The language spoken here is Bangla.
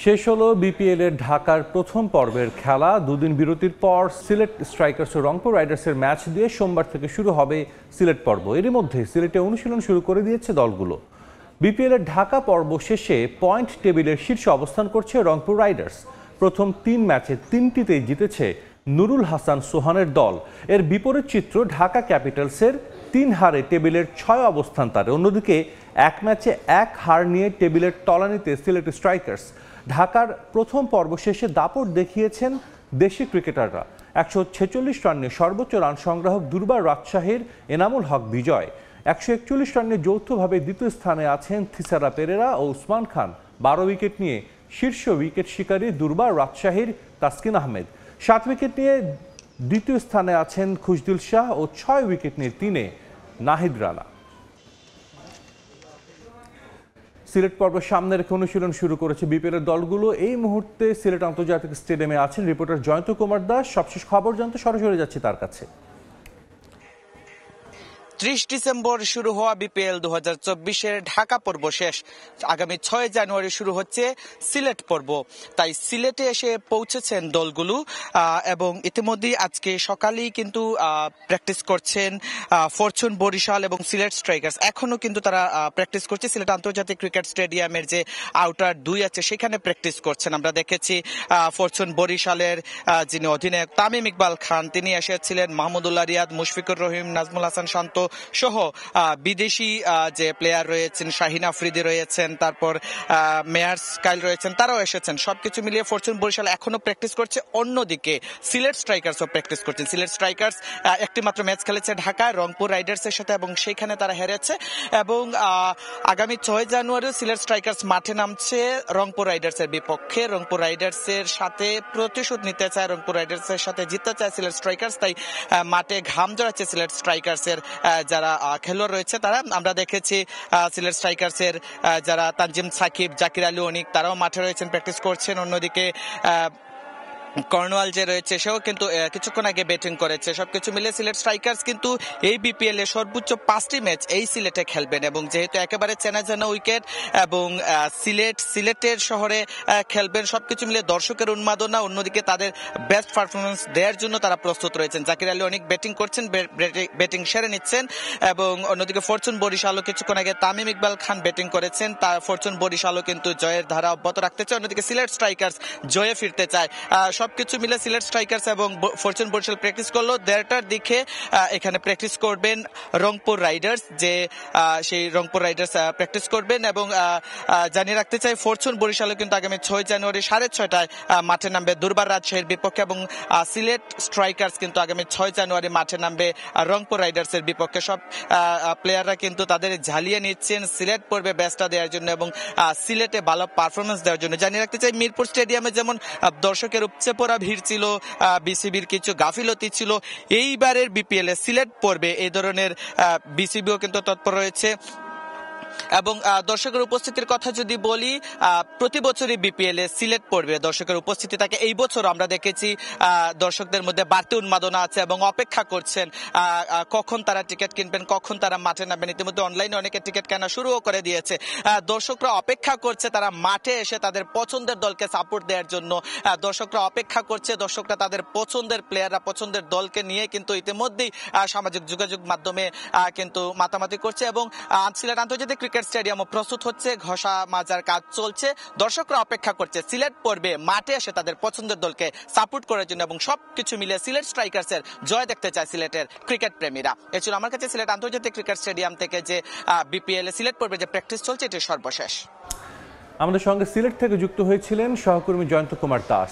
শেষ হলো বিপিএল এর ঢাকার প্রথম পর্বের খেলা। দুদিন বিরতির পর সিলেট স্ট্রাইকার্স ও রংপুর রাইডার্সের ম্যাচ দিয়ে সোমবার থেকে শুরু হবে সিলেট পর্ব। এরই মধ্যে সিলেটে অনুশীলন শুরু করে দিয়েছে দলগুলো। বিপিএল এর ঢাকা পর্ব শেষে পয়েন্ট টেবিলের শীর্ষে অবস্থান করছে রংপুর রাইডার্স। প্রথম 3 ম্যাচে 3টিতেই জিতেছে নুরুল হাসান সোহানের দল। এর বিপরীত চিত্র ঢাকা ক্যাপিটালসের 3 হারে টেবিলের 6 অবস্থান তার। অন্যদিকে এক ম্যাচে 1 হার নিয়ে টেবিলের তলানিতে সিলেট স্ট্রাইকার্স। ঢাকার প্রথম পর্ব শেষে দাপট দেখিয়েছেন দেশি ক্রিকেটাররা। 146 রানে সর্বোচ্চ রান সংগ্রাহক দুর্বার রাজশাহীর এনামুল হক বিজয়। 141 রানে যৌথভাবে দ্বিতীয় স্থানে আছেন থিসারা পেরেরা ও উসমান খান। 12 উইকেট নিয়ে শীর্ষ উইকেট শিকারী দুর্বার রাজশাহীর তাসকিন আহমেদ। 7 উইকেট নিয়ে দ্বিতীয় স্থানে আছেন খুশদিল শাহ ও 6 উইকেট নিয়ে 3-এ নাহিদ রানা। সিলেট পর্ব সামনে রেখে অনুশীলন শুরু করেছে বিপিএল এর দলগুলো। এই মুহূর্তে সিলেট আন্তর্জাতিক স্টেডিয়ামে আছেন রিপোর্টার জয়ন্ত কুমার দাস। সবশেষ খবর জানতে সরাসরি যাচ্ছি তার কাছে। 30 ডিসেম্বর শুরু হওয়া বিপিএল 2024-এর ঢাকা পর্ব শেষ। আগামী 6 জানুয়ারি শুরু হচ্ছে সিলেট পর্ব। তাই সিলেটে এসে পৌঁছেছেন দলগুলো এবং ইতিমধ্যেই আজকে সকালেই কিন্তু প্র্যাকটিস করছেন ফরচুন বরিশাল এবং সিলেট স্ট্রাইকার্স। এখনো কিন্তু তারা প্র্যাকটিস করছে সিলেট আন্তর্জাতিক ক্রিকেট স্টেডিয়ামের যে আউটার 2 আছে সেখানে প্র্যাকটিস করছেন। আমরা দেখেছি ফরচুন বরিশালের যিনি অধিনায়ক তামিম ইকবাল খান তিনি এসেছিলেন, মাহমুদুল্লাহ রিয়াদ, মুশফিকুর রহিম, নাজমুল হাসান শান্ত সহ বিদেশি যে প্লেয়ার রয়েছেন, শাহিন আফ্রিদি রয়েছেন, তারপর মেয়ার স্কাইল রয়েছেন, তারাও এসেছেন। সবকিছু মিলিয়ে ফরচুন বরিশাল এখনো প্র্যাকটিস করছে। অন্যদিকে সিলেট স্ট্রাইকার্সও প্র্যাকটিস করছেন। সিলেট স্ট্রাইকার্স একটি মাত্র ম্যাচ খেলেছে ঢাকায় রংপুর রাইডার্সের সাথে এবং সেখানে তারা হেরেছে। এবং আগামী 6 জানুয়ারি সিলেট স্ট্রাইকার্স মাঠে নামছে রংপুর রাইডার্সের বিপক্ষে। রংপুর রাইডার্সের সাথে প্রতিশোধ নিতে চায়, রংপুর রাইডার্সের সাথে জিততে চায় সিলেট স্ট্রাইকার্স। তাই মাঠে ঘাম জড়াচ্ছে সিলেট স্ট্রাইকার্সের যারা খেলোয়াড় রয়েছে তারা। আমরা দেখেছি সিলেট স্ট্রাইকার্সের যারা তানজিম সাকিব, জাকির আলী অনিক তারাও মাঠে রয়েছেন, প্র্যাকটিস করছেন। অন্যদিকে কর্নওয়াল যে রয়েছে সেও কিন্তু কিছুক্ষণ আগে ব্যাটিং করেছে। সবকিছু মিলে সিলেট স্ট্রাইকার্স কিন্তু এই বিপিএল এ সর্বোচ্চ 5টি ম্যাচ এই সিলেটে খেলবেন এবং যেহেতু একেবারে চেনা জানা উইকেট এবং সিলেটের শহরে খেলবেন, সবকিছু মিলে দর্শকের উন্মাদনা, অন্যদিকে তাদের বেস্ট পারফরমেন্স দেওয়ার জন্য তারা প্রস্তুত রয়েছেন। জাকির আলী অনেক ব্যাটিং করছেন, ব্যাটিং সেরে নিচ্ছেন এবং অন্যদিকে ফরচুন বরিশালও কিছুক্ষণ আগে তামিম ইকবাল খান ব্যাটিং করেছেন। ফরচুন বরিশালও কিন্তু জয়ের ধারা অব্যাহত রাখতে চায়। অন্যদিকে সিলেট স্ট্রাইকার্স জয়ে ফিরতে চায়। সবকিছু মিলে সিলেট স্ট্রাইকার্স এবং ফরচুন বরিশাল প্র্যাকটিস করলো। 1:30টার দিকে এখানে প্র্যাকটিস করবেন রংপুর রাইডার্স, যে সেই রংপুর রাইডার্স প্র্যাকটিস করবেন। এবং জানিয়ে রাখতে চাই ফরচুন বরিশালও কিন্তু আগামী 6 জানুয়ারি 6:30টায় মাঠে নামবে দুর্বার রাজশাহীর বিপক্ষে এবং সিলেট স্ট্রাইকার্স কিন্তু আগামী 6 জানুয়ারি মাঠে নামবে রংপুর রাইডার্সের বিপক্ষে। সব প্লেয়াররা কিন্তু তাদের ঝালিয়ে নিচ্ছেন সিলেট পর্বে বেস্টটা দেওয়ার জন্য এবং সিলেটে ভালো পারফরমেন্স দেওয়ার জন্য। জানিয়ে রাখতে চাই মিরপুর স্টেডিয়ামে যেমন দর্শকের উপচে পড়া ভিড় ছিল, বিসিবির কিছু গাফিলতি ছিল, এইবারের বিপিএল এ সিলেট পর্বে এই ধরনের বিসিবিও কিন্তু তৎপর রয়েছে। এবং দর্শকের উপস্থিতির কথা যদি বলি, প্রতি বছরই বিপিএল এ সিলেট পর্বে দর্শকের উপস্থিতি থাকে। এই বছর আমরা দেখেছি দর্শকদের মধ্যে বাড়তি উন্মাদনা আছে এবং অপেক্ষা করছেন কখন তারা টিকিট কিনবেন, কখন তারা মাঠে নামবেন। ইতিমধ্যে অনলাইনে অনেকে টিকিট কেনা শুরুও করে দিয়েছে। দর্শকরা অপেক্ষা করছে তারা মাঠে এসে তাদের পছন্দের দলকে সাপোর্ট দেওয়ার জন্য। দর্শকরা অপেক্ষা করছে, দর্শকরা তাদের পছন্দের প্লেয়াররা, পছন্দের দলকে নিয়ে কিন্তু ইতিমধ্যেই সামাজিক যোগাযোগ মাধ্যমে কিন্তু মাতামাতি করছে এবং সিলেট আন্তর্জাতিক ক্রিকেট স্টেডিয়ামও প্রস্তুত হচ্ছে, ঘষা মাজার কাজ চলছে। দর্শকরা অপেক্ষা করছে সিলেট পর্বে মাঠে এসে তাদের পছন্দের দলকে সাপোর্ট করার জন্য এবং সবকিছু মিলে সিলেট স্ট্রাইকার্সের জয় দেখতে চায় সিলেটের ক্রিকেট প্রেমীরা। এ ছিল আমার কাছে সিলেট আন্তর্জাতিক ক্রিকেট স্টেডিয়াম থেকে যে বিপিএল সিলেট পর্বে যে প্র্যাকটিস চলছে এটি সর্বশেষ। আমাদের সঙ্গে সিলেট থেকে যুক্ত হয়েছিলেন সহকর্মী জয়ন্ত কুমার দাস।